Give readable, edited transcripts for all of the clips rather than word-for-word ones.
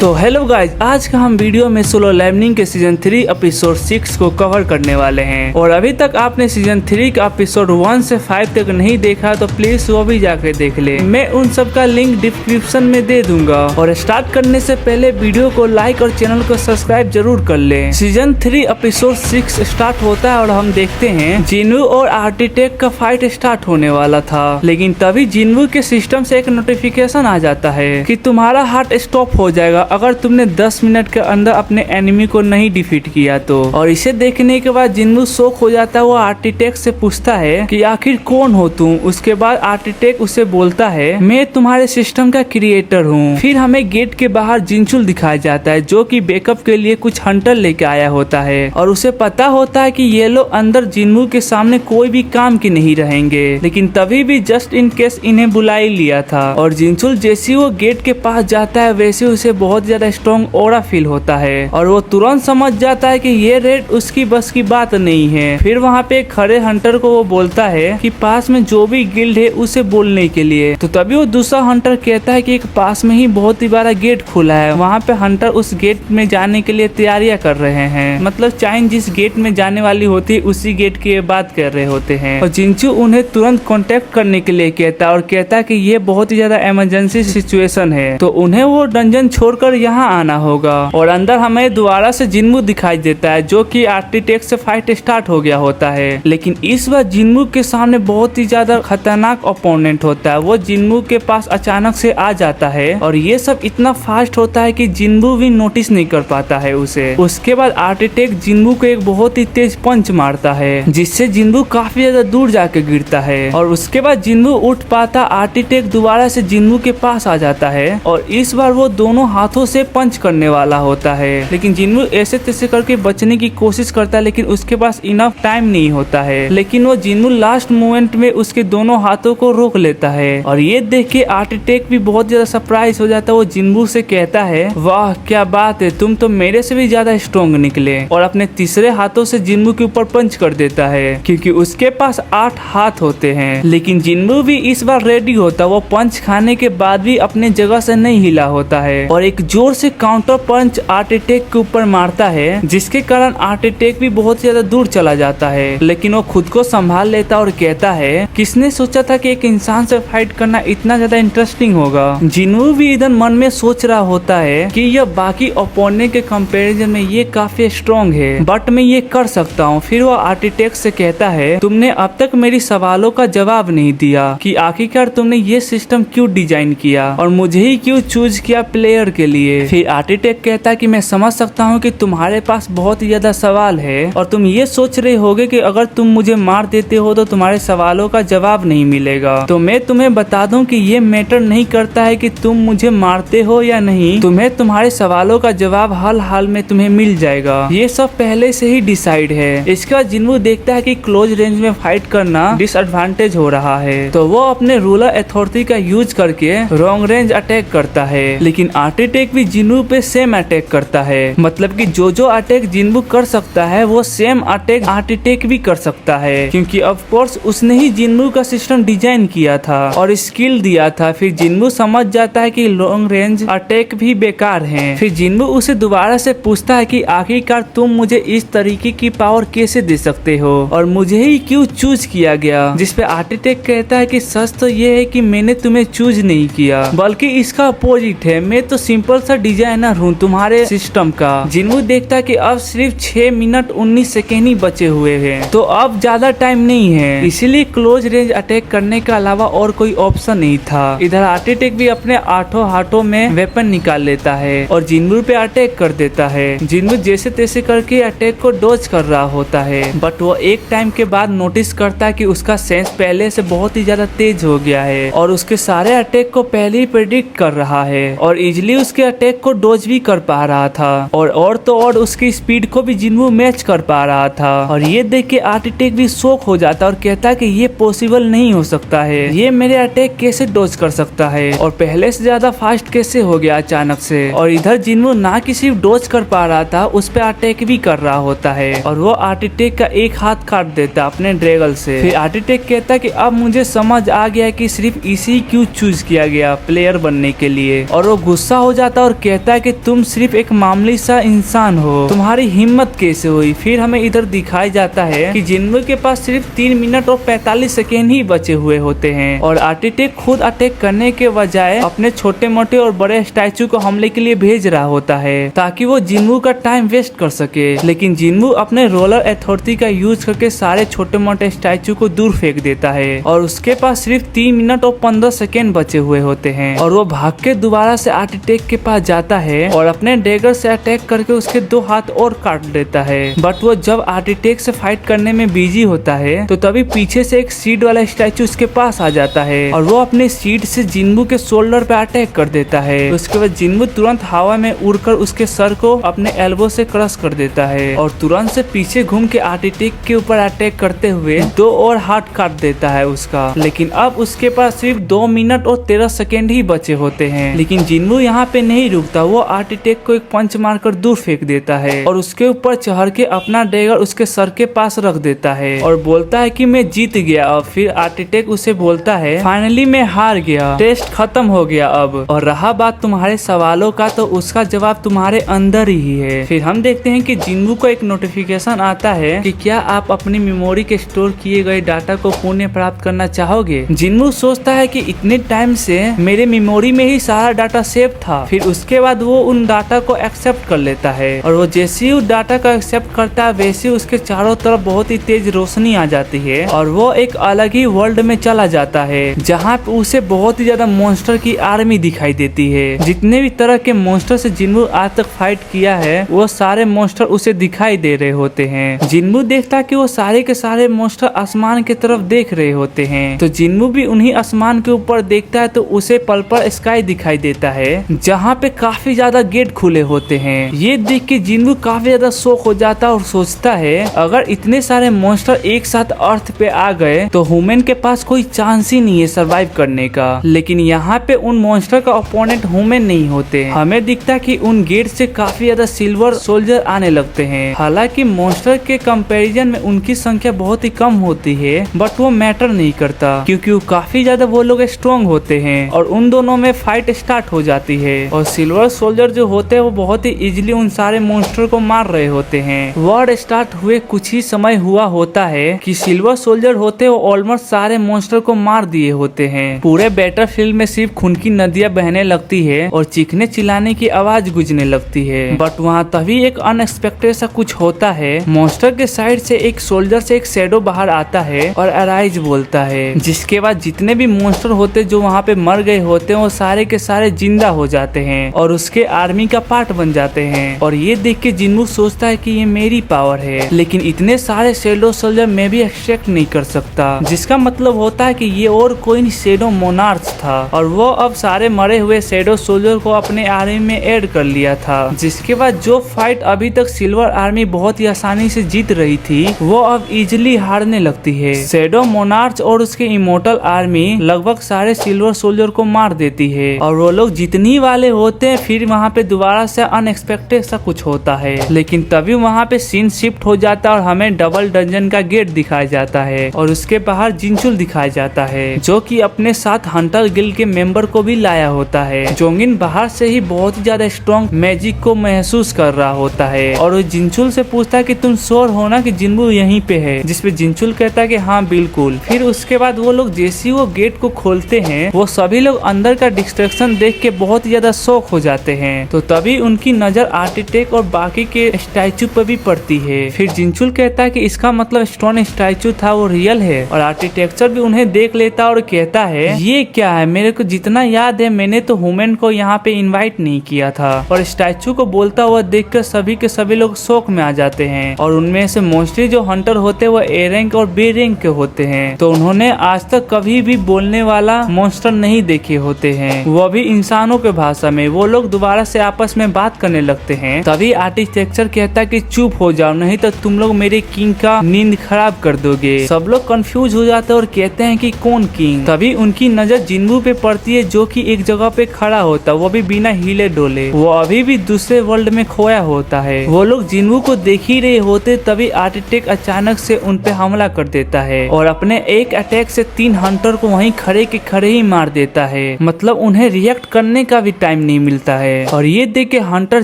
तो hello guys, आज का हम वीडियो में सोलो लेवलिंग के सीजन 3 एपिसोड 6 को कवर करने वाले हैं। और अभी तक आपने सीजन 3 का एपिसोड 1 से 5 तक नहीं देखा तो प्लीज वो भी जाके देख ले। मैं उन सब का लिंक डिस्क्रिप्शन में दे दूंगा। और स्टार्ट करने से पहले वीडियो को लाइक और चैनल को सब्सक्राइब जरूर कर ले। सीजन 3 एपिसोड 6 स्टार्ट होता है और हम देखते हैं जिन्वू और आर्किटेक्ट का फाइट स्टार्ट होने वाला था, लेकिन तभी जिन्वू के सिस्टम से एक नोटिफिकेशन आ जाता है कि तुम्हारा हार्ट स्टॉप हो जाएगा अगर तुमने 10 मिनट के अंदर अपने एनिमी को नहीं डिफीट किया तो। और इसे देखने के बाद जिन्वू शॉक हो जाता है। वो आर्किटेक्ट से पूछता है कि आखिर कौन हो तुम। उसके बाद आर्किटेक्ट उसे बोलता है मैं तुम्हारे सिस्टम का क्रिएटर हूँ। फिर हमें गेट के बाहर जिनचुल दिखाया जाता है जो कि बैकअप के लिए कुछ हंटर लेके आया होता है और उसे पता होता है कि ये लोग अंदर जिन्वू के सामने कोई भी काम की नहीं रहेंगे, लेकिन तभी भी जस्ट इन केस इन्हें बुला ही लिया था। और जिनचुल जैसे वो गेट के पास जाता है वैसे उसे बहुत ज्यादा स्ट्रॉन्ग ऑरा फील होता है और वो तुरंत समझ जाता है कि ये रेड उसकी बस की बात नहीं है। फिर वहाँ पे खड़े हंटर को वो बोलता है कि पास में जो भी गिल्ड है उसे बोलने के लिए। तो तभी वो दूसरा हंटर कहता है कि एक पास में ही बहुत ही बड़ा गेट खुला है, वहाँ पे हंटर उस गेट में जाने के लिए तैयारियां कर रहे हैं। मतलब चाइन जिस गेट में जाने वाली होती है उसी गेट की बात कर रहे होते हैं। और जिनचू उन्हें तुरंत कांटेक्ट करने के लिए कहता है और कहता है कि ये बहुत ही ज्यादा इमरजेंसी सिचुएशन है तो उन्हें वो डंजन छोड़कर यहाँ आना होगा। और अंदर हमें दोबारा से जिन्वू दिखाई देता है जो कि आर्किटेक्ट से फाइट स्टार्ट हो गया होता है, लेकिन इस बार जिन्वू के सामने बहुत ही ज्यादा खतरनाक ओपोनेंट होता है। वो जिन्वू के पास अचानक से आ जाता है और ये सब इतना फास्ट होता है कि जिन्वू भी नोटिस नहीं कर पाता है उसे। उसके बाद आर्किटेक्ट जिन्वू को एक बहुत ही तेज पंच मारता है जिससे जिन्वू काफी ज्यादा दूर जाके गिरता है। और उसके बाद जिन्वू उठ पाता, आर्किटेक्ट दोबारा से जिन्वू के पास आ जाता है और इस बार वो दोनों हाथों से पंच करने वाला होता है, लेकिन जिन्वू ऐसे तैसे करके बचने की कोशिश करता है लेकिन उसके पास इनफ टाइम नहीं होता है। लेकिन वो जिन्वू लास्ट मोमेंट में उसके दोनों हाथों को रोक लेता है और ये देख के आर्किटेक्ट भी बहुत ज्यादा सरप्राइज हो जाता है। वो जिन्वू से कहता है वाह क्या बात है, तुम तो मेरे से भी ज्यादा स्ट्रॉन्ग निकले। और अपने तीसरे हाथों से जिन्वू के ऊपर पंच कर देता है क्योंकि उसके पास 8 हाथ होते हैं। लेकिन जिन्वू भी इस बार रेडी होता, वो पंच खाने के बाद भी अपने जगह से नहीं हिला होता है और एक जोर से काउंटर पंच आर्किटेक्ट के ऊपर मारता है जिसके कारण आर्किटेक्ट भी बहुत ज्यादा दूर चला जाता है। लेकिन वो खुद को संभाल लेता और कहता है किसने सोचा था कि एक इंसान से फाइट करना इतना ज्यादा इंटरेस्टिंग होगा। जिन्वू भी इधर मन में सोच रहा होता है कि यह बाकी ओपोनेंट के कंपैरिजन में ये काफी स्ट्रॉन्ग है बट मैं ये कर सकता हूँ। फिर वो आर्किटेक्ट से कहता है तुमने अब तक मेरी सवालों का जवाब नहीं दिया कि आखिरकार तुमने ये सिस्टम क्यों डिजाइन किया और मुझे ही क्यों चूज किया प्लेयर के लिए। फिर आर्किटेक्ट कहता है कि मैं समझ सकता हूँ कि तुम्हारे पास बहुत ही ज्यादा सवाल है और तुम ये सोच रहे होगे कि अगर तुम मुझे मार देते हो तो तुम्हारे सवालों का जवाब नहीं मिलेगा। तो मैं तुम्हें बता दूं कि ये मैटर नहीं करता है कि तुम मुझे मारते हो या नहीं, तुम्हें तुम्हारे सवालों का जवाब हर हाल में तुम्हें मिल जाएगा। ये सब पहले से ही डिसाइड है। इसके बाद जिन्वू देखता है कि क्लोज रेंज में फाइट करना डिसएडवांटेज हो रहा है तो वो अपने रूलर अथॉरिटी का यूज करके लॉन्ग रेंज अटैक करता है। लेकिन आर्किटेक्ट भी जिन्वू पे सेम अटैक करता है, मतलब कि जो अटैक जिन्वू कर सकता है वो सेम अटैक आर्किटेक्ट भी कर सकता है क्योंकि ऑफ कोर्स उसने ही जिन्वू का सिस्टम डिजाइन किया था और स्किल दिया था। फिर जिन्वू समझ जाता है कि लॉन्ग रेंज अटैक भी बेकार हैं। फिर जिन्वू उसे दोबारा से पूछता है कि आखिरकार तुम मुझे इस तरीके की पावर कैसे दे सकते हो और मुझे ही क्यों चूज किया गया। जिसपे आर्किटेक्ट कहता है कि सच तो ये है कि मैंने तुम्हें चूज नहीं किया बल्कि इसका अपोजिट है, मैं तो सिंपल सा डिजाइनर हूँ तुम्हारे सिस्टम का। जिन्वू देखता है कि अब सिर्फ 6 मिनट 19 सेकेंड ही बचे हुए हैं तो अब ज्यादा टाइम नहीं है, इसीलिए क्लोज रेंज अटैक करने के अलावा और कोई ऑप्शन नहीं था। इधर आर्किटेक्ट भी अपने 8 हाथों में वेपन निकाल लेता है और जिन्वू पे अटैक कर देता है। जिन्वू जैसे तैसे करके अटैक को डॉज कर रहा होता है बट वो एक टाइम के बाद नोटिस करता है कि उसका सेंस पहले से बहुत ही ज्यादा तेज हो गया है और उसके सारे अटैक को पहले ही प्रेडिक्ट कर रहा है और इजिली उसके अटैक को डॉज भी कर पा रहा था और तो और उसकी स्पीड को भी जिन्वू मैच कर पा रहा था। और ये देख के आर्किटेक्ट भी शॉक हो जाता है और कहता है कि ये पॉसिबल नहीं हो सकता है, ये मेरे अटैक कैसे डॉज कर सकता है और पहले से ज्यादा फास्ट कैसे हो गया अचानक से। और इधर जिन्वू ना कि सिर्फ डॉज कर पा रहा था, उस पर अटैक भी कर रहा होता है और वो आर्किटेक्ट का एक हाथ काट देता अपने ड्रैगन से। फिर आर्किटेक्ट कहता है कि अब मुझे समझ आ गया कि सिर्फ इसी क्यों चूज किया गया प्लेयर बनने के लिए और वो गुस्सा हो जाता जाता है और कहता है कि तुम सिर्फ एक मामूली सा इंसान हो, तुम्हारी हिम्मत कैसे हुई। फिर हमें इधर दिखाया जाता है कि जिन्वू के पास सिर्फ 3 मिनट और 45 सेकेंड ही बचे हुए होते हैं और आर्किटेक्ट खुद अटैक करने के बजाय अपने छोटे मोटे और बड़े स्टैचू को हमले के लिए भेज रहा होता है ताकि वो जिन्वू का टाइम वेस्ट कर सके। लेकिन जिन्वू अपने रोलर अथॉरिटी का यूज करके सारे छोटे मोटे स्टैचू को दूर फेंक देता है और उसके पास सिर्फ 3 मिनट और 15 सेकेंड बचे हुए होते हैं और वो भाग के दोबारा से आर्किटेक्ट के पास जाता है और अपने डैगर से अटैक करके उसके 2 हाथ और काट देता है। बट वो जब आर्किटेक्ट से फाइट करने में बिजी होता है तो तभी पीछे से एक सीड वाला स्टैचू उसके पास आ जाता है और वो अपने सीड से जिन्वू के शोल्डर पे अटैक कर देता है। उसके बाद जिन्वू तुरंत हवा में उड़कर उसके सर को अपने एल्बो से क्रश कर देता है और तुरंत से पीछे घूम के आर्किटेक्ट के ऊपर अटैक करते हुए 2 और हाथ काट देता है उसका। लेकिन अब उसके पास सिर्फ 2 मिनट और 13 सेकेंड ही बचे होते हैं। लेकिन जिन्वू यहाँ पे नहीं रुकता, वो आर्किटेक्ट को एक पंच मारकर दूर फेंक देता है और उसके ऊपर चढ़ के अपना डैगर उसके सर के पास रख देता है और बोलता है कि मैं जीत गया। और फिर आर्किटेक्ट उसे बोलता है फाइनली मैं हार गया, टेस्ट खत्म हो गया अब। और रहा बात तुम्हारे सवालों का तो उसका जवाब तुम्हारे अंदर ही है। फिर हम देखते हैं कि जिन्वू को एक नोटिफिकेशन आता है कि क्या आप अपनी मेमोरी के स्टोर किए गए डाटा को पुनः प्राप्त करना चाहोगे। जिन्वू सोचता है कि इतने टाइम से मेरे मेमोरी में ही सारा डाटा सेव था। फिर उसके बाद वो उन डाटा को एक्सेप्ट कर लेता है और वो जैसे ही उस डाटा को एक्सेप्ट करता है वैसे उसके चारों तरफ बहुत ही तेज रोशनी आ जाती है और वो एक अलग ही वर्ल्ड में चला जाता है जहाँ पे उसे बहुत ही ज्यादा मॉन्स्टर की आर्मी दिखाई देती है। जितने भी तरह के मॉन्स्टर से जिन्वू आज तक फाइट किया है वो सारे मॉन्स्टर उसे दिखाई दे रहे होते हैं। जिन्वू देखता है कि वो सारे के सारे मॉन्स्टर आसमान की तरफ देख रहे होते हैं तो जिन्वू भी उन्हीं आसमान के ऊपर देखता है तो उसे पर्पल स्काई दिखाई देता है जहाँ पे काफी ज्यादा गेट खुले होते हैं। ये देख के जिन्वू काफी ज्यादा शॉक हो जाता है और सोचता है अगर इतने सारे मॉन्स्टर एक साथ अर्थ पे आ गए तो ह्यूमन के पास कोई चांस ही नहीं है सरवाइव करने का। लेकिन यहाँ पे उन मॉन्स्टर का ओपोनेंट ह्यूमन नहीं होते। हमें दिखता है कि उन गेट से काफी ज्यादा सिल्वर सोल्जर आने लगते हैं। हालांकि मॉन्स्टर के कंपैरिजन में उनकी संख्या बहुत ही कम होती है बट वो मैटर नहीं करता क्योंकि वो काफी ज्यादा वो लोग स्ट्रॉन्ग होते हैं और उन दोनों में फाइट स्टार्ट हो जाती है। और सिल्वर सोल्जर जो होते हैं वो बहुत ही इजीली उन सारे मॉन्स्टर को मार रहे होते हैं। वॉर स्टार्ट हुए कुछ ही समय हुआ होता है कि सिल्वर सोल्जर होते वो ऑलमोस्ट सारे मॉन्स्टर को मार दिए होते हैं। पूरे बैटलफील्ड में सिर्फ खून की नदियां बहने लगती है और चीखने चिल्लाने की आवाज गूंजने लगती है। बट वहाँ तभी एक अनएक्सपेक्टेड सा कुछ होता है। मॉन्स्टर के साइड से एक सोल्जर से एक शैडो बाहर आता है और अराइज बोलता है जिसके बाद जितने भी मॉन्स्टर होते जो वहाँ पे मर गए होते हैं वो सारे के सारे जिंदा हो जाते हैं और उसके आर्मी का पार्ट बन जाते हैं। और ये देख के जिन्वू सोचता है कि ये मेरी पावर है लेकिन इतने सारे शैडो सोल्जर मैं भी एक्सट्रैक्ट नहीं कर सकता, जिसका मतलब होता है कि ये और कोई नहीं शैडो मोनार्च था और वो अब सारे मरे हुए शैडो सोल्जर को अपने आर्मी में ऐड कर लिया था। जिसके बाद जो फाइट अभी तक सिल्वर आर्मी बहुत ही आसानी से जीत रही थी वो अब इजिली हारने लगती है। शैडो मोनार्च और उसके इमोर्टल आर्मी लगभग सारे सिल्वर सोल्जर को मार देती है और वो लोग जीतने वाले होते हैं। फिर वहाँ पे दोबारा से अनएक्सपेक्टेड सा कुछ होता है लेकिन तभी वहाँ पे सीन शिफ्ट हो जाता है और हमें डबल डंजन का गेट दिखाया जाता है और उसके बाहर जिनचुल दिखाया जाता है जो कि अपने साथ हंटर गिल्ड के मेंबर को भी लाया होता है। जोंगिन बाहर से ही बहुत ही ज्यादा स्ट्रॉन्ग मैजिक को महसूस कर रहा होता है और वो जिनचुल से पूछता है कि तुम श्योर हो ना कि जिन्वू यहीं पे है, जिसपे जिनचुल कहता है कि हाँ बिल्कुल। फिर उसके बाद वो लोग जैसे ही वो गेट को खोलते हैं वो सभी लोग अंदर का डिस्ट्रक्शन देख के बहुत ही ज्यादा शॉक हो जाते हैं। तो तभी उनकी नजर आर्किटेक्ट और बाकी के स्टैचू पर भी पड़ती है। फिर जिनचुल कहता है कि इसका मतलब स्टोन स्टैचू था वो रियल है और आर्किटेक्चर भी उन्हें देख लेता और कहता है ये क्या है, मेरे को जितना याद है मैंने तो ह्यूमन को यहाँ पे इनवाइट नहीं किया था। और स्टैचू को बोलता हुआ देखकर सभी के सभी लोग शौक में आ जाते हैं और उनमें से मोस्टली जो हंटर होते हैं वो ए रैंक और बी रैंक के होते हैं। तो उन्होंने आज तक कभी भी बोलने वाला मॉन्स्टर नहीं देखे होते हैं, वो भी इंसानों के भाषा में। वो लोग दोबारा से आपस में बात करने लगते हैं। तभी आर्किटेक्चर कहता है कि चुप हो जाओ नहीं तो तुम लोग मेरे किंग का नींद खराब कर दोगे। सब लोग कंफ्यूज हो जाते हैं और कहते हैं कि कौन किंग। तभी उनकी नजर जिन्वू पे पड़ती है जो कि एक जगह पे खड़ा होता है, वो भी बिना हिले डोले। वो अभी भी दूसरे वर्ल्ड में खोया होता है। वो लोग जिन्वू को देख ही रहे होते तभी आर्किटेक्ट अचानक से उन पे हमला कर देता है और अपने एक अटैक से 3 हंटर को वहीं खड़े के खड़े ही मार देता है। मतलब उन्हें रिएक्ट करने का भी टाइम टाइम नहीं मिलता है। और ये देख के हंटर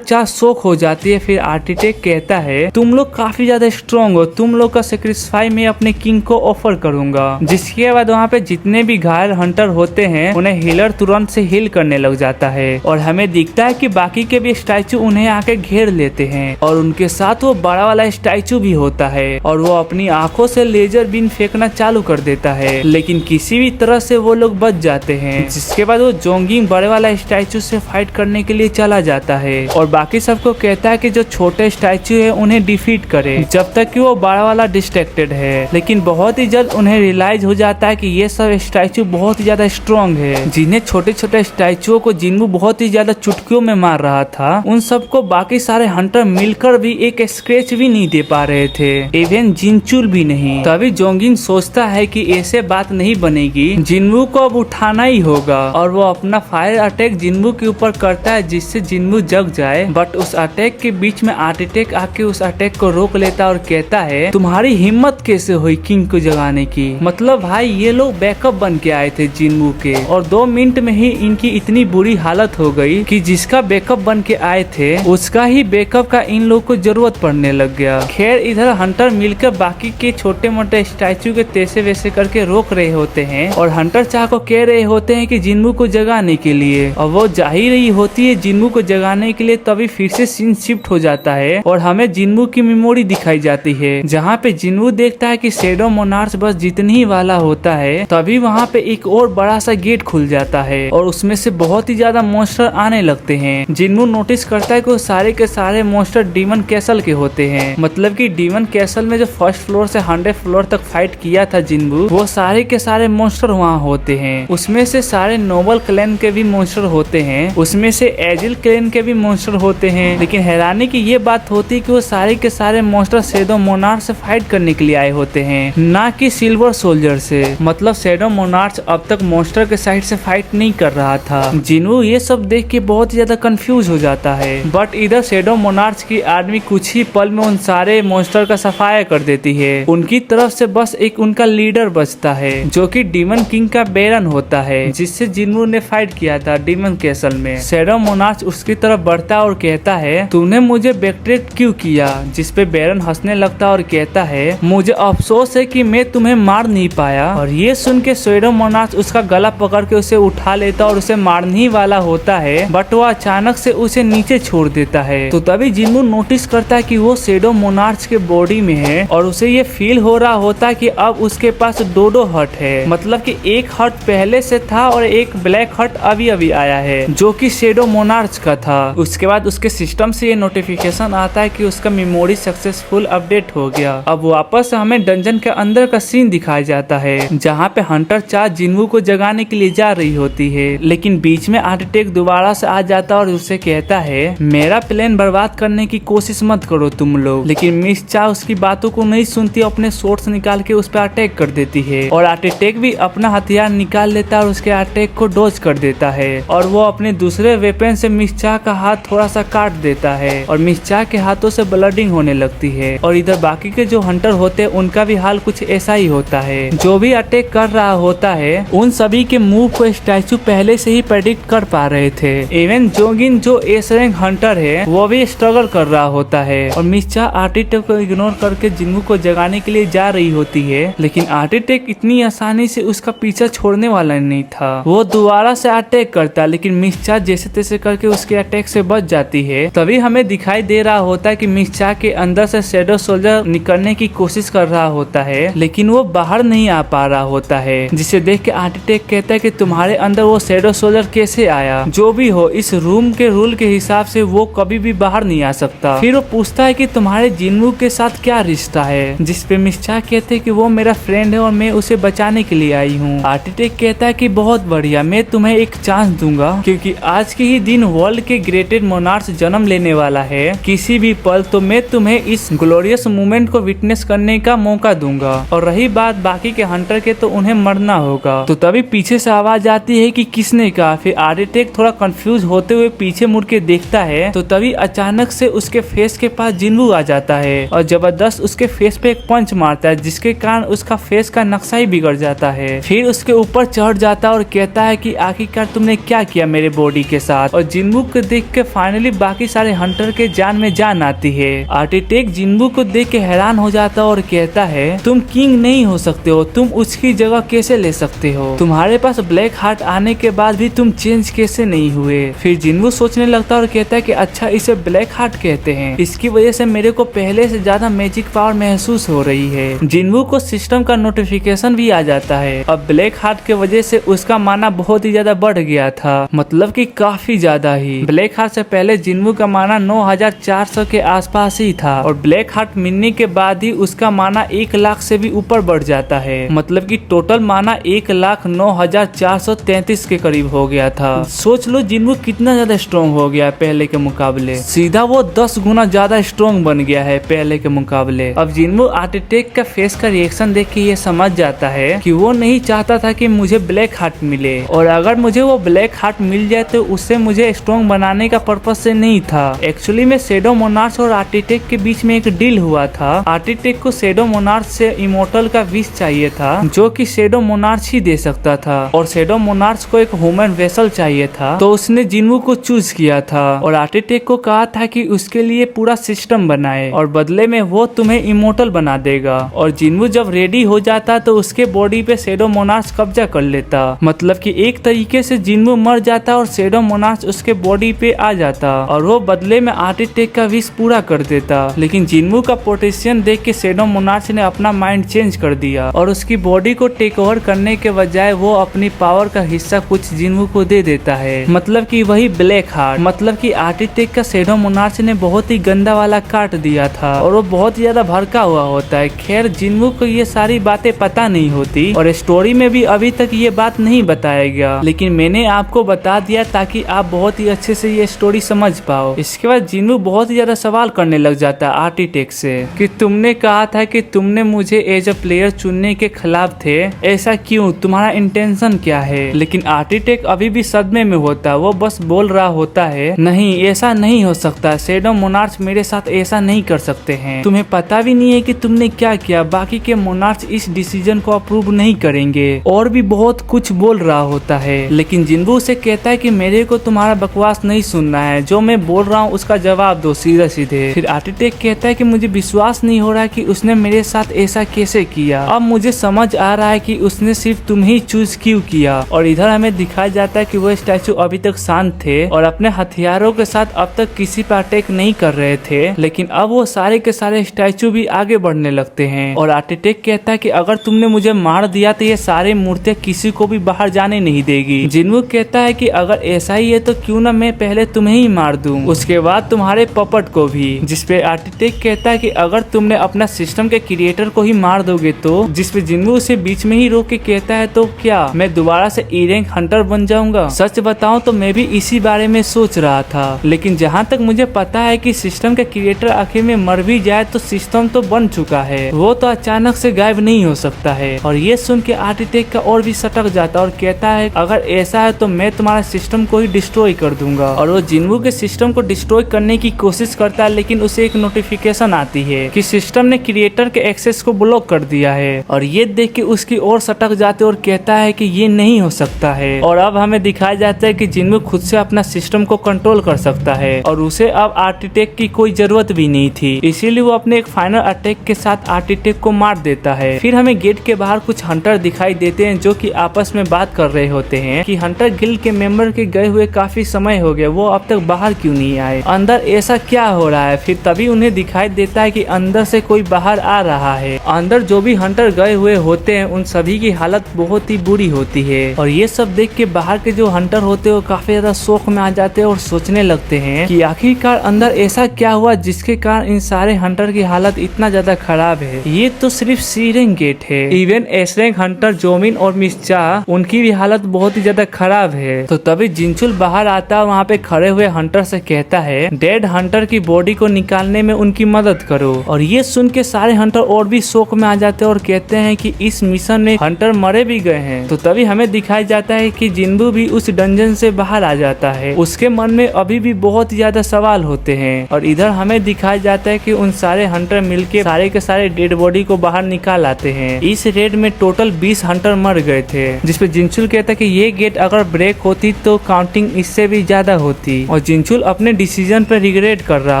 चा शॉक हो जाती है। फिर आर्टिटेक कहता है तुम लोग काफी ज्यादा स्ट्रॉन्ग हो, तुम लोग का सेक्रीफाई मैं अपने किंग को ऑफर करूंगा। जिसके बाद वहाँ पे जितने भी घायल हंटर होते हैं उन्हें हीलर तुरंत से हील करने लग जाता है। और हमें दिखता है कि बाकी के भी स्टैचू उन्हें आके घेर लेते हैं और उनके साथ वो बड़ा वाला स्टैचू भी होता है और वो अपनी आंखों से लेजर बीन फेंकना चालू कर देता है, लेकिन किसी भी तरह से वो लोग बच जाते हैं। जिसके बाद वो जोंगिंग बड़े वाला स्टैचू से फाइट करने के लिए चला जाता है और बाकी सबको कहता है कि जो छोटे स्टैचू है उन्हें डिफीट करे जब तक कि वो बड़ा वाला डिस्ट्रैक्टेड है। लेकिन बहुत ही जल्द उन्हें रियलाइज हो जाता है कि ये सब स्टैचू बहुत ही ज्यादा स्ट्रॉन्ग है। जिन्हें छोटे छोटे स्टैचुओं को जिन्हों बहुत ही ज्यादा चुटकियों में मार रहा था, उन सबको बाकी सारे हंटर मिलकर भी एक स्क्रैच भी नहीं दे पा रहे थे, इवन जिनचुल भी नहीं। तभी जोंगिंग सोचता है कि ऐसे बात नहीं बनेगी, जिन्वू को अब उठाना ही होगा और वो अपना फायर अटैक जिन्वू के ऊपर करता है जिससे जिन्वू जग जाए। बट उस अटैक के बीच में आर्टिटेक आके उस अटैक को रोक लेता और कहता है तुम्हारी हिम्मत कैसे हुई किंग को जगाने की। मतलब भाई ये लोग बैकअप बन के आए थे जिन्वू के और 2 मिनट में ही इनकी इतनी बुरी हालत हो गई कि जिसका बैकअप बन के आए थे उसका ही बैकअप का इन लोग को जरूरत पड़ने लग गया। खैर इधर हंटर मिलकर बाकी के छोटे मोटे स्टैचू के तैसे वैसे करके रोक रहे होते हैं और हंटर चाह को कह रहे होते हैं कि जिन्वू को जगाने के लिए, और वो जा ही रही होती है जिन्वू को जगाने के लिए। तभी फिर से सीन शिफ्ट हो जाता है और हमें जिन्वू की मेमोरी दिखाई जाती है जहाँ पे जिन्वू देखता है कि शैडो मोनार्च बस जीतने ही वाला होता है। तभी वहाँ पे एक और बड़ा सा गेट खुल जाता है और उसमें से बहुत ही ज्यादा मॉन्स्टर आने लगते हैं। जिन्वू नोटिस करता है कि वो सारे के सारे मॉन्स्टर डीमन कैसल के होते हैं। मतलब कि डीमन कैसल में जो फर्स्ट फ्लोर से 100 फ्लोर तक फाइट किया था जिन्वू, वो सारे के सारे मॉन्स्टर वहाँ होते हैं। उसमें से सारे नोबल क्लैन के भी मॉन्स्टर होते हैं, उसमें से एजिल क्लैन के भी मॉन्स्टर होते हैं। लेकिन हैरानी की ये बात होती है कि वो सारे के सारे मॉन्स्टर शैडो मोनार्च से फाइट करने के लिए आए होते हैं, ना कि सिल्वर सोल्जर से। मतलब शैडो मोनार्च अब तक मॉन्स्टर के साइड से फाइट नहीं कर रहा था। जिन्वू ये सब देख के बहुत ही ज्यादा कंफ्यूज हो जाता है। बट इधर शैडो मोनार्च की आर्मी कुछ ही पल में उन सारे मॉन्स्टर का सफाया कर देती है। उनकी तरफ से बस एक उनका लीडर बचता है जो कि डीमन किंग का बेरन होता है, जिससे जिन्वू ने फाइट किया था डीमन कैसल में। शैडो मोनार्च उसकी तरफ बढ़ता और कहता है तूने मुझे बेट्रेट क्यों किया, जिसपे बेरन हंसने लगता और कहता है मुझे अफसोस है कि मैं तुम्हें मार नहीं पाया। और ये सुन के शैडो मोनार्च उसका गला पकड़ के उसे उठा लेता और उसे मारने ही वाला होता है, बट वो अचानक से उसे नीचे छोड़ देता है। तो तभी जिन्वू नोटिस करता है कि वो शैडो मोनार्च के बॉडी में है और उसे ये फील हो रहा होता है कि अब उसके पास 2 हर्ट है। मतलब कि एक हर्ट पहले से था और एक ब्लैक हर्ट अभी अभी आया है जो कि शैडो मोनार्च का था। उसके बाद उसके सिस्टम से ये नोटिफिकेशन आता है कि उसका मेमोरी सक्सेसफुल अपडेट हो गया। अब वापस हमें डंजन के अंदर का सीन दिखाया जाता है जहाँ पे हंटर चा जिन्वू को जगाने के लिए जा रही होती है, लेकिन बीच में आर्टिटेक दोबारा से आ जाता और उससे कहता है मेरा प्लान बर्बाद करने की कोशिश मत करो तुम लोग। लेकिन मिस चा उसकी बातों को नहीं सुनती, अपने सोर्स निकाल के उस पर अटैक कर देती है और आर्टिटेक भी अपना हथियार निकाल लेता है और उसके अटैक को डॉज कर देता है और वो अपने दूसरे वेपन से मिस चा का हाथ थोड़ा सा काट देता है और मिस चा के हाथों से ब्लडिंग होने लगती है। और इधर बाकी के जो हंटर होते हैं उनका भी हाल कुछ ऐसा ही होता है। जो भी अटैक कर रहा होता है उन सभी के मूव को स्टैचू पहले से ही प्रेडिक्ट कर पा रहे थे। इवन जोगिन जो एस रैंक हंटर है वो भी स्ट्रगल कर रहा होता है और मिस चा आर्टिटेक को इग्नोर करके जिन्वू को जगाने के लिए जा रही होती है। लेकिन आर्टिटेक इतनी आसानी से उसका पीछा छोड़ने वाला नहीं था। वो दोबारा से अटैक करता लेकिन मिस चा जैसे तैसे करके उसके अटैक से बच जाती है। तभी हमें दिखाई दे रहा होता है कि मिस चा के अंदर से शैडो सोल्जर निकलने की कोशिश कर रहा होता है, लेकिन वो बाहर नहीं आ पा रहा होता है। जिसे देख के आर्टिटेक कहता है कि तुम्हारे अंदर वो शैडो सोल्जर कैसे आया। जो भी हो, इस रूम के रूल के हिसाब से वो कभी भी बाहर नहीं आ सकता। फिर वो पूछता है कि तुम्हारे जिन्वू के साथ क्या रिश्ता है, जिसपे मिस चा कहते हैं कि वो मेरा फ्रेंड है और मैं उसे बचाने के लिए आई हूँ। आर्टिटेक कहता है कि बहुत बढ़िया, मैं तुम्हें एक चांस दूंगा क्योंकि आज के ही दिन वर्ल्ड के ग्रेटेस्ट मोनार्च जन्म लेने वाला है। किसी भी पल तो मैं तुम्हें इस ग्लोरियस मूवमेंट को विटनेस करने का मौका दूंगा। और रही बात बाकी के हंटर के, तो उन्हें मरना होगा। तो तभी पीछे से आवाज आती है कि किसने कहा। फिर आर्टिटेक थोड़ा कंफ्यूज होते हुए पीछे मुड़ के देखता है तो तभी अचानक से उसके फेस के पास जिन्वू आ जाता है और जबरदस्त उसके फेस पे एक पंच मारता है, जिसके कारण उसका फेस का नक्शा ही बिगड़ जाता है। फिर उसके ऊपर चढ़ जाता है और कहता है कि आखिरकार तुमने क्या किया मेरे बॉडी के साथ। और जिन्बू को देख के फाइनली बाकी सारे हंटर के जान में जान आती है। आर्टिटेक जिन्बू को देख के हैरान हो जाता और कहता है तुम किंग नहीं हो सकते हो, तुम उसकी जगह कैसे ले सकते हो, तुम्हारे पास ब्लैक हार्ट आने के बाद भी तुम चेंज कैसे नहीं हुए। फिर जिन्बू सोचने लगता और कहता है कि अच्छा इसे ब्लैक हार्ट कहते हैं, इसकी वजह से मेरे को पहले से ज्यादा मैजिक पावर महसूस हो रही है। जिन्बू को सिस्टम का नोटिफिकेशन भी आ जाता है। अब ब्लैक हार्ट के वजह से उसका माना बहुत ही ज्यादा बढ़ गया था, मतलब कि काफी ज्यादा ही। ब्लैक हार्ट से पहले जिन्बू का माना 9400 के आसपास ही था और ब्लैक हार्ट मिलने के बाद ही उसका माना 1 लाख से भी ऊपर बढ़ जाता है, मतलब कि टोटल माना 1,09,433 के करीब हो गया था। सोच लो जिन्बू कितना ज्यादा स्ट्रॉन्ग हो गया है पहले के मुकाबले, सीधा वो 10 गुना ज्यादा स्ट्रॉन्ग बन गया है पहले के मुकाबले। अब जिन्बू आर्टिटेक का फेस का रिएक्शन देख के ये समझ जाता है कि वो नहीं चाहता था कि मुझे ब्लैक हार्ट मिले, और अगर मुझे वो ब्लैक हार्ट मिल जाए तो उससे मुझे स्ट्रॉन्ग बनाने का पर्पस से नहीं था। एक्चुअली में शैडो मोनार्च और आर्टिटेक के बीच में एक डील हुआ था। आर्टिटेक को शैडो मोनार्च से इमोर्टल का विश चाहिए था जो कि शैडो मोनार्च ही दे सकता था, और शैडो मोनार्च को एक ह्यूमन वेसल चाहिए था, तो उसने जिन्बू को चूज किया था और आर्टिटेक को कहा था कि उसके लिए पूरा सिस्टम बनाए और बदले में वो तुम्हें इमोर्टल बना देगा। और जिन्बू जब रेडी हो जाता तो उसके बॉडी पे शैडो मोनार्च कब्जा कर लेता, मतलब कि एक तरीके से जिन्बू मर जाता और शैडो मोनार्च उसके बॉडी पे आ जाता और वो बदले में आर्टिटेक का विश पूरा कर देता। लेकिन जिन्बू का पोटेंशियल देख के शैडो मोनार्च ने अपना माइंड चेंज कर दिया और उसकी बॉडी को टेक ओवर करने के बजाय वो अपनी पावर का हिस्सा कुछ जिन्बू को दे देता है, मतलब कि वही ब्लैक हार्ट। मतलब कि आर्टिटेक का शैडो मोनार्च ने बहुत ही गंदा वाला काट दिया था और वो बहुत ज्यादा भड़का हुआ होता है। खैर जिन्बू को ये सारी बातें पता नहीं होती और स्टोरी में भी अभी तक ये बात नहीं बताया गया, लेकिन मैंने आपको बता दिया ताकि आप बहुत ही अच्छे से ये स्टोरी समझ पाओ। इसके बाद जिन्बू बहुत ही ज्यादा सवाल करने लग जाता है आर्टिटेक से कि तुमने कहा था कि तुमने मुझे एज अ प्लेयर चुनने के खिलाफ थे, ऐसा क्यों, तुम्हारा इंटेंशन क्या है। लेकिन आर्टिटेक अभी भी सदमे में होता, वो बस बोल रहा होता है नहीं ऐसा नहीं हो सकता, शैडो मोनार्च मेरे साथ ऐसा नहीं कर सकते हैं, तुम्हें पता भी नहीं है कि तुमने क्या किया, बाकी के मोनार्च इस डिसीजन को अप्रूव नहीं करेंगे, और भी बहुत कुछ बोल रहा होता है। लेकिन जिन्बू से कहता है कि मेरे को तुम्हारा बकवास नहीं सुनना है, जो मैं बोल रहा हूँ उसका जवाब दो सीधे सीधे। फिर आर्टिटेक कहता है कि मुझे विश्वास नहीं हो रहा कि उसने मेरे साथ ऐसा कैसे किया, अब मुझे समझ आ रहा है कि उसने सिर्फ तुम ही चूज क्यों किया। और इधर हमें दिखाया जाता है कि वो स्टैचू अभी तक शांत थे और अपने हथियारों के साथ अब तक किसी पर अटैक नहीं कर रहे थे, लेकिन अब वो सारे के सारे स्टैचू भी आगे बढ़ने लगते हैं। और आर्टिटेक कहता है कि अगर तुमने मुझे मार दिया तो ये सारे मूर्तियां किसी को भी बाहर जाने नहीं देगी। जिन्बू कहता है कि अगर ऐसा ही है तो क्यों ना मैं पहले तुम्हें ही मार दूं, उसके बाद तुम्हारे पपट को भी। जिसपे आर्टिटेक कहता है कि अगर तुमने अपना सिस्टम के क्रिएटर को ही मार दोगे तो, जिसपे जिन्बू उसे बीच में ही रोक के कहता है तो क्या मैं दोबारा से ई रैंक हंटर बन जाऊंगा। सच बताऊं तो मैं भी इसी बारे में सोच रहा था, लेकिन जहाँ तक मुझे पता है कि सिस्टम के क्रिएटर आखिर में मर भी जाए तो सिस्टम तो बन चुका है, वो तो अचानक से गायब नहीं हो सकता है। और ये सुन के आर्टिटेक का और भी सटक जाता और कहता है अगर ऐसा है तो मैं तुम्हारा सिस्टम को ही डिस्ट्रॉय कर दूंगा। और वो जिन्बू के सिस्टम को डिस्ट्रॉय करने की कोशिश करता है, लेकिन उसे एक नोटिफिकेशन आती है कि सिस्टम ने क्रिएटर के एक्सेस को ब्लॉक कर दिया है। और ये देख के उसकी और सटक जाते और कहता है कि ये नहीं हो सकता है। और अब हमें दिखाया जाता है कि जिन्बू खुद से अपना सिस्टम को कंट्रोल कर सकता है और उसे अब आर्टिटेक की कोई जरूरत भी नहीं थी, इसीलिए वो अपने एक फाइनल अटैक के साथ आर्टिटेक को मार देता है। फिर हमें गेट के बाहर कुछ हंटर दिखाई देते हैं जो कि आपस में बात कर रहे होते हैं कि हंटर गिल्ड के मेंबर के गए हुए काफी समय हो गया, वो अब तक बाहर क्यों नहीं आए, अंदर ऐसा क्या हो रहा है। फिर तभी उन्हें दिखाई देता है कि अंदर से कोई बाहर आ रहा है। अंदर जो भी हंटर गए हुए होते हैं उन सभी की हालत बहुत ही बुरी होती है। और ये सब देख के बाहर के जो हंटर होते हैं वो काफी ज्यादा शौक में आ जाते हैं और सोचने लगते हैं कि आखिरकार अंदर ऐसा क्या हुआ जिसके कारण इन सारे हंटर की हालत इतना ज्यादा खराब है। ये तो सिर्फ सी रैंक गेट है, even S rank Hunter Jomin और मिस चा उनकी भी हालत बहुत ही ज्यादा खराब है। तो तभी जिनचुल बाहर आता है, वहाँ पे खड़े हुए हंटर से कहता है डेड हंटर की बॉडी को निकालने में उनकी मदद करो। और ये सुन के सारे हंटर और भी शौक में आ जाते हैं और कहते हैं कि इस मिशन में हंटर मरे भी गए हैं। तो तभी हमें दिखाया जाता है कि जिन्बू भी उस डंजन से बाहर आ जाता है, उसके मन में अभी भी बहुत ज्यादा सवाल होते हैं। और इधर हमें दिखाया जाता है कि उन सारे हंटर मिलके सारे के सारे डेड बॉडी को बाहर निकाल आते हैं। इस रेड में टोटल 20 हंटर मर गए थे, जिसपे जिनचुल कहता है कि ये गेट अगर ब्रेक होती तो तो काउंटिंग इससे भी ज्यादा होती और जिनचुल अपने डिसीजन पर रिग्रेट कर रहा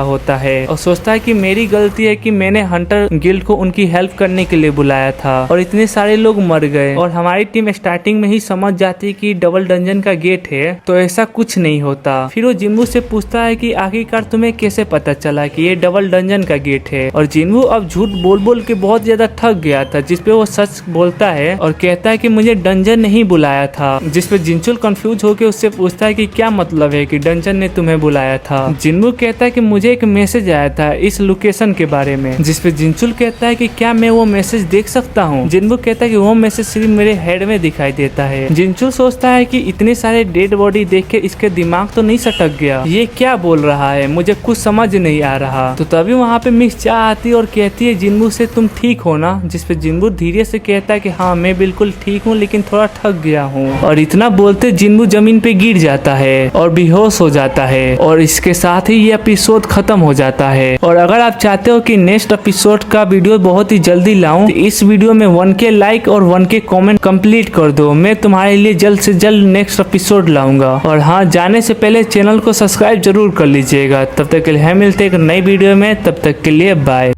होता है और सोचता है कि मेरी गलती है कि मैंने हंटर गिल्ड को उनकी हेल्प करने के लिए बुलाया था और इतने सारे लोग मर गए और हमारी टीम स्टार्टिंग में ही समझ जाती है कि डबल डंजन का गेट है, तो ऐसा कुछ नहीं होता। फिर वो जिन्वू से पूछता है कि आखिरकार तुम्हें कैसे पता चला कि ये डबल डंजन का गेट है, और जिन्वू अब झूठ बोल बोल के बहुत ज्यादा थक गया था, जिसपे वो सच बोलता है और कहता है कि मुझे डंजन नहीं बुलाया था। जिसपे जिनचुल कंफ्यूज होकर उससे पूछता है कि क्या मतलब है कि डंजन ने तुम्हें बुलाया था। जिन्वू कहता है कि मुझे एक मैसेज आया था इस लोकेशन के बारे में, जिसपे जिनचुल कहता है कि क्या मैं वो मैसेज देख सकता हूँ। जिन्वू कहता है कि वो मैसेज सिर्फ मेरे हेड में दिखाई देता है। जिनचुल सोचता है कि इतने सारे डेड बॉडी देख के इसके दिमाग तो नहीं सटक गया, ये क्या बोल रहा है, मुझे कुछ समझ नहीं आ रहा। तो तभी वहाँ पे मिस चा आती और कहती है जिन्वू से तुम ठीक हो ना, जिसपे जिन्वू धीरे से कहता है कि हाँ मैं बिल्कुल ठीक हूँ लेकिन थोड़ा थक गया हूँ। और इतना बोलते जिन्वू जमीन पे गिर जाता है और बेहोश हो जाता है और इसके साथ ही ये एपिसोड खत्म हो जाता है। और अगर आप चाहते हो कि नेक्स्ट एपिसोड का वीडियो बहुत ही जल्दी लाऊं तो इस वीडियो में 1K लाइक और 1K कमेंट कंप्लीट कर दो, मैं तुम्हारे लिए जल्द से जल्द नेक्स्ट एपिसोड लाऊंगा। और हाँ, जाने से पहले चैनल को सब्सक्राइब जरूर कर लीजिएगा। तब तक के लिए मिलते हैं एक नई वीडियो में, तब तक के लिए बाय।